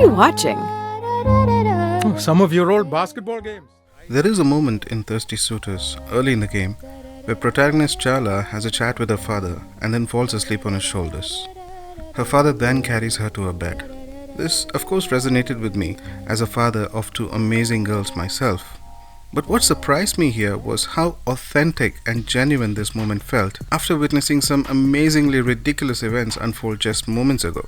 you watching? Some of your old basketball games. There is a moment in Thirsty Suitors, early in the game, where protagonist Jala has a chat with her father and then falls asleep on his shoulders. Her father then carries her to her bed. This, of course, resonated with me as a father of two amazing girls myself. But what surprised me here was how authentic and genuine this moment felt after witnessing some amazingly ridiculous events unfold just moments ago.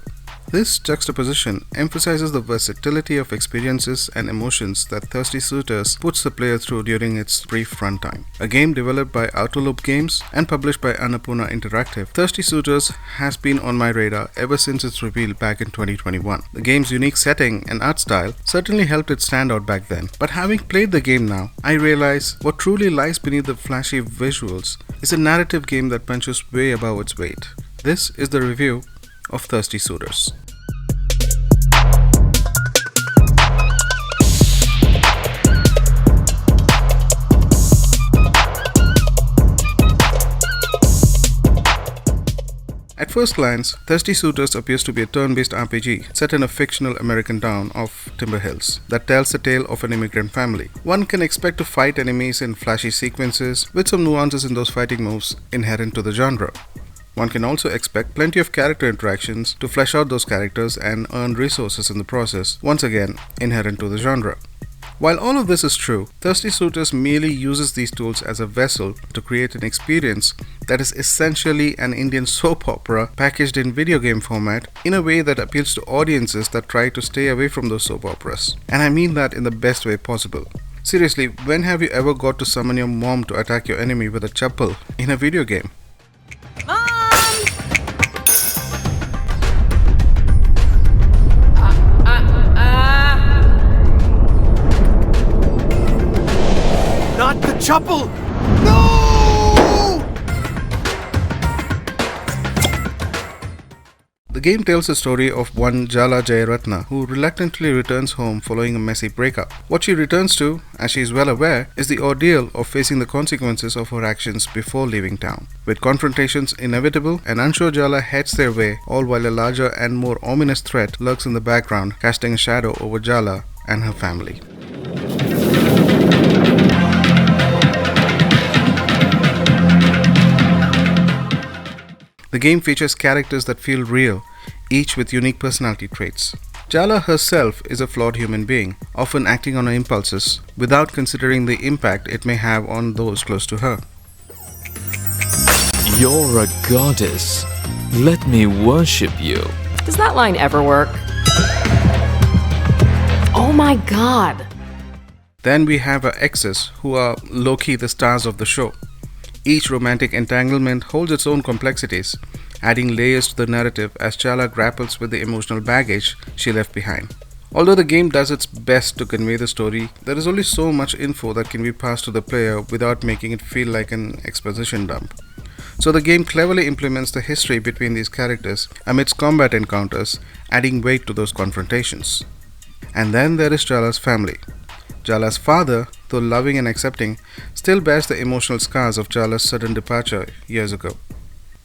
This juxtaposition emphasizes the versatility of experiences and emotions that Thirsty Suitors puts the player through during its brief runtime. A game developed by Autoloop Games and published by Annapurna Interactive, Thirsty Suitors has been on my radar ever since its reveal back in 2021. The game's unique setting and art style certainly helped it stand out back then, but having played the game now, I realize what truly lies beneath the flashy visuals is a narrative game that punches way above its weight. This is the review of Thirsty Suitors. At first glance, Thirsty Suitors appears to be a turn-based RPG set in a fictional American town of Timber Hills that tells the tale of an immigrant family. One can expect to fight enemies in flashy sequences with some nuances in those fighting moves inherent to the genre. One can also expect plenty of character interactions to flesh out those characters and earn resources in the process, once again inherent to the genre. While all of this is true, Thirsty Suitors merely uses these tools as a vessel to create an experience that is essentially an Indian soap opera packaged in video game format in a way that appeals to audiences that try to stay away from those soap operas. And I mean that in the best way possible. Seriously, when have you ever got to summon your mom to attack your enemy with a chappal in a video game? Not the chappal! No! The game tells the story of one Jala Jayaratna who reluctantly returns home following a messy breakup. What she returns to, as she is well aware, is the ordeal of facing the consequences of her actions before leaving town. With confrontations inevitable, an unsure Jala heads their way, all while a larger and more ominous threat lurks in the background, casting a shadow over Jala and her family. The game features characters that feel real, each with unique personality traits. Jala herself is a flawed human being, often acting on her impulses without considering the impact it may have on those close to her. You're a goddess. Let me worship you. Does that line ever work? Oh my god! Then we have her exes, who are low-key the stars of the show. Each romantic entanglement holds its own complexities, adding layers to the narrative as Jala grapples with the emotional baggage she left behind. Although the game does its best to convey the story, there is only so much info that can be passed to the player without making it feel like an exposition dump. So the game cleverly implements the history between these characters amidst combat encounters, adding weight to those confrontations. And then there is Jala's family. Jala's father, though loving and accepting, still bears the emotional scars of Jala's sudden departure years ago.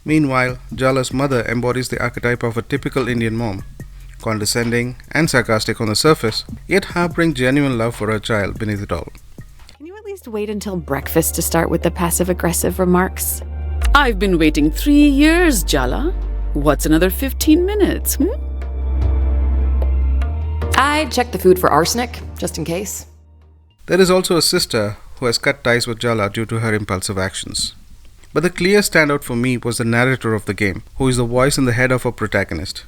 Meanwhile, Jala's mother embodies the archetype of a typical Indian mom, condescending and sarcastic on the surface, yet harboring genuine love for her child beneath it all. Can you at least wait until breakfast to start with the passive-aggressive remarks? I've been waiting 3 years, Jala. What's another 15 minutes, I checked the food for arsenic, just in case. There is also a sister who has cut ties with Jala due to her impulsive actions. But the clear standout for me was the narrator of the game, who is the voice in the head of our protagonist.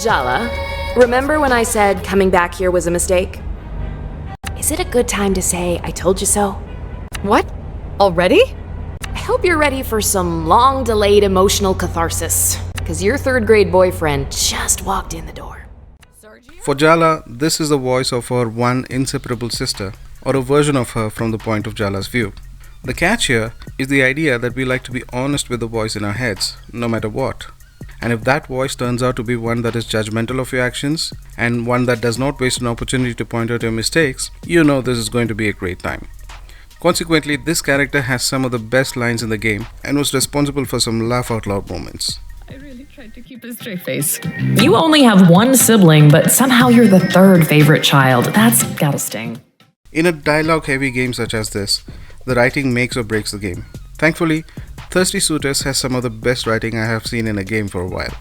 Jala, remember when I said coming back here was a mistake? Is it a good time to say I told you so? What? Already? I hope you're ready for some long-delayed emotional catharsis, because your third-grade boyfriend just walked in the door. For Jala, this is the voice of her one inseparable sister, or a version of her from the point of Jala's view. The catch here is the idea that we like to be honest with the voice in our heads, no matter what. And if that voice turns out to be one that is judgmental of your actions, and one that does not waste an opportunity to point out your mistakes, you know this is going to be a great time. Consequently, this character has some of the best lines in the game and was responsible for some laugh-out-loud moments. I really Tried to keep a straight face. You only have one sibling, but somehow you're the third favorite child. That's gotta sting. In a dialogue-heavy game such as this, the writing makes or breaks the game. Thankfully, Thirsty Suitors has some of the best writing I have seen in a game for a while.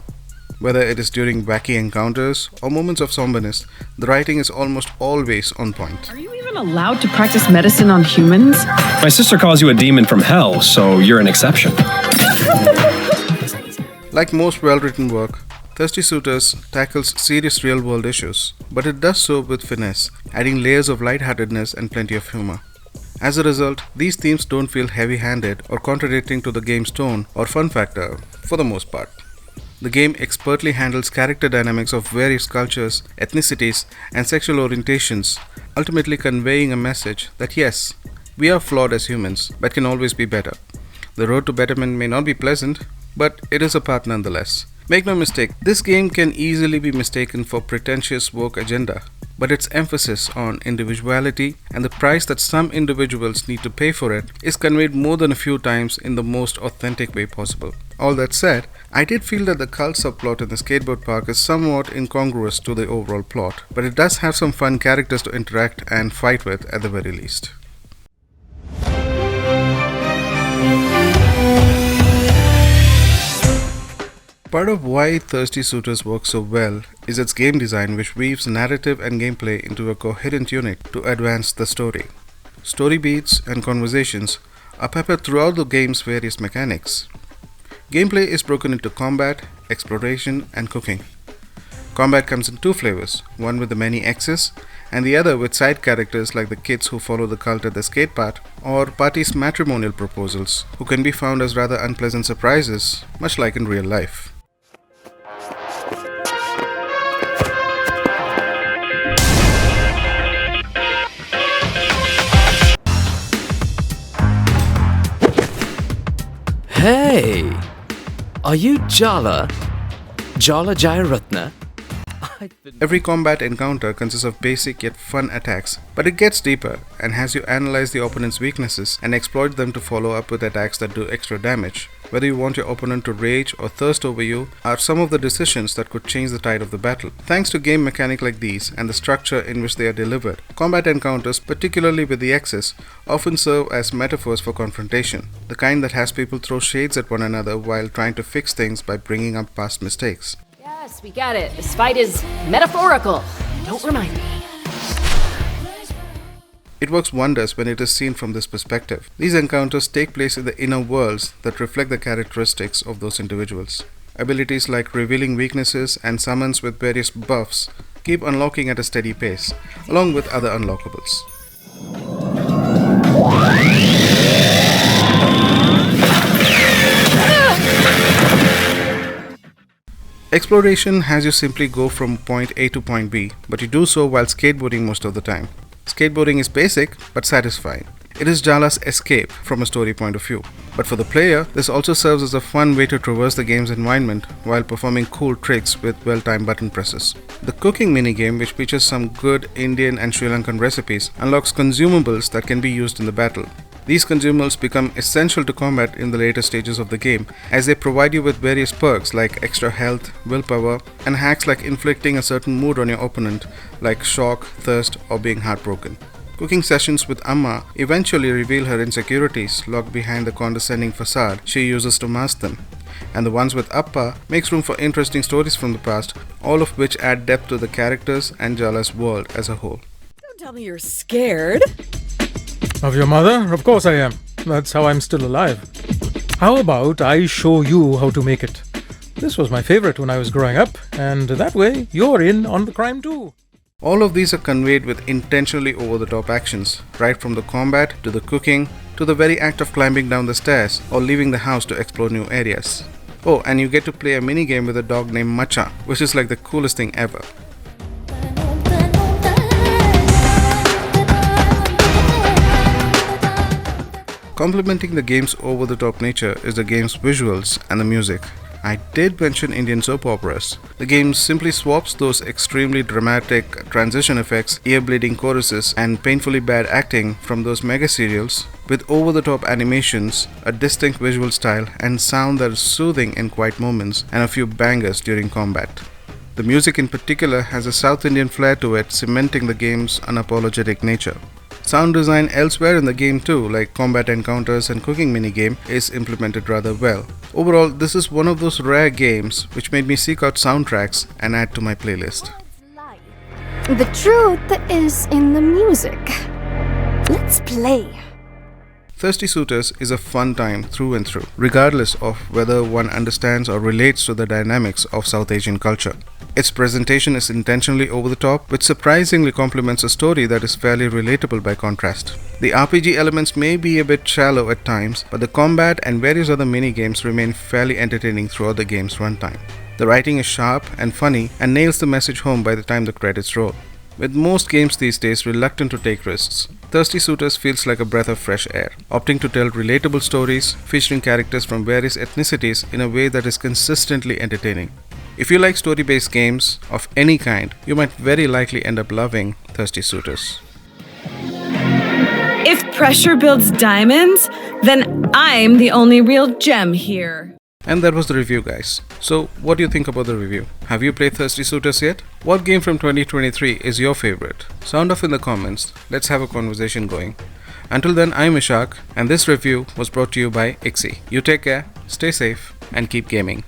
Whether it is during wacky encounters or moments of somberness, the writing is almost always on point. Are you even allowed to practice medicine on humans? My sister calls you a demon from hell, so you're an exception. Like most well-written work, Thirsty Suitors tackles serious real-world issues, but it does so with finesse, adding layers of lightheartedness and plenty of humor. As a result, these themes don't feel heavy-handed or contradicting to the game's tone or fun factor, for the most part. The game expertly handles character dynamics of various cultures, ethnicities, and sexual orientations, ultimately conveying a message that yes, we are flawed as humans, but can always be better. The road to betterment may not be pleasant, but it is a path nonetheless. Make no mistake, this game can easily be mistaken for pretentious woke agenda, but its emphasis on individuality and the price that some individuals need to pay for it is conveyed more than a few times in the most authentic way possible. All that said, I did feel that the cult subplot in the skateboard park is somewhat incongruous to the overall plot, but it does have some fun characters to interact and fight with at the very least. Part of why Thirsty Suitors works so well is its game design, which weaves narrative and gameplay into a coherent unit to advance the story. Story beats and conversations are peppered throughout the game's various mechanics. Gameplay is broken into combat, exploration, and cooking. Combat comes in two flavors, one with the many X's and the other with side characters like the kids who follow the cult at the skate park or parties' matrimonial proposals, who can be found as rather unpleasant surprises, much like in real life. Hey! Are you Jala? Jala Jayaratna? Every combat encounter consists of basic yet fun attacks, but it gets deeper and has you analyze the opponent's weaknesses and exploit them to follow up with attacks that do extra damage. Whether you want your opponent to rage or thirst over you are some of the decisions that could change the tide of the battle. Thanks to game mechanics like these and the structure in which they are delivered, combat encounters, particularly with the X's, often serve as metaphors for confrontation, the kind that has people throw shades at one another while trying to fix things by bringing up past mistakes. Yes, we get it. This fight is metaphorical. Don't remind me. It works wonders when it is seen from this perspective. These encounters take place in the inner worlds that reflect the characteristics of those individuals. Abilities like revealing weaknesses and summons with various buffs keep unlocking at a steady pace, along with other unlockables. Exploration has you simply go from point A to point B, but you do so while skateboarding most of the time. Skateboarding is basic but satisfying. It is Jala's escape from a story point of view. But for the player, this also serves as a fun way to traverse the game's environment while performing cool tricks with well-timed button presses. The cooking minigame, which features some good Indian and Sri Lankan recipes, unlocks consumables that can be used in the battle. These consumables become essential to combat in the later stages of the game, as they provide you with various perks like extra health, willpower, and hacks like inflicting a certain mood on your opponent, like shock, thirst, or being heartbroken. Cooking sessions with Amma eventually reveal her insecurities locked behind the condescending facade she uses to mask them. And the ones with Appa makes room for interesting stories from the past, all of which add depth to the characters and Jala's world as a whole. Don't tell me you're scared. Of your mother? Of course I am. That's how I'm still alive. How about I show you how to make it? This was my favorite when I was growing up, and that way you're in on the crime too. All of these are conveyed with intentionally over-the-top actions, right from the combat to the cooking to the very act of climbing down the stairs or leaving the house to explore new areas. Oh, and you get to play a mini-game with a dog named Macha, which is like the coolest thing ever. Complementing the game's over-the-top nature is the game's visuals and the music. I did mention Indian soap operas. The game simply swaps those extremely dramatic transition effects, ear-bleeding choruses, and painfully bad acting from those mega serials with over-the-top animations, a distinct visual style, and sound that is soothing in quiet moments, and a few bangers during combat. The music in particular has a South Indian flair to it, cementing the game's unapologetic nature. Sound design elsewhere in the game too, like combat encounters and cooking minigame, is implemented rather well. Overall, this is one of those rare games which made me seek out soundtracks and add to my playlist. The truth is in the music. Let's play. Thirsty Suitors is a fun time through and through, regardless of whether one understands or relates to the dynamics of South Asian culture. Its presentation is intentionally over the top, which surprisingly complements a story that is fairly relatable by contrast. The RPG elements may be a bit shallow at times, but the combat and various other mini-games remain fairly entertaining throughout the game's runtime. The writing is sharp and funny and nails the message home by the time the credits roll. With most games these days reluctant to take risks, Thirsty Suitors feels like a breath of fresh air, opting to tell relatable stories featuring characters from various ethnicities in a way that is consistently entertaining. If you like story-based games of any kind, you might very likely end up loving Thirsty Suitors. If pressure builds diamonds, then I'm the only real gem here. And that was the review, guys. So, what do you think about the review? Have you played Thirsty Suitors yet? What game from 2023 is your favorite? Sound off in the comments. Let's have a conversation going. Until then, I'm Ishak, and this review was brought to you by iXie. You take care, stay safe, and keep gaming.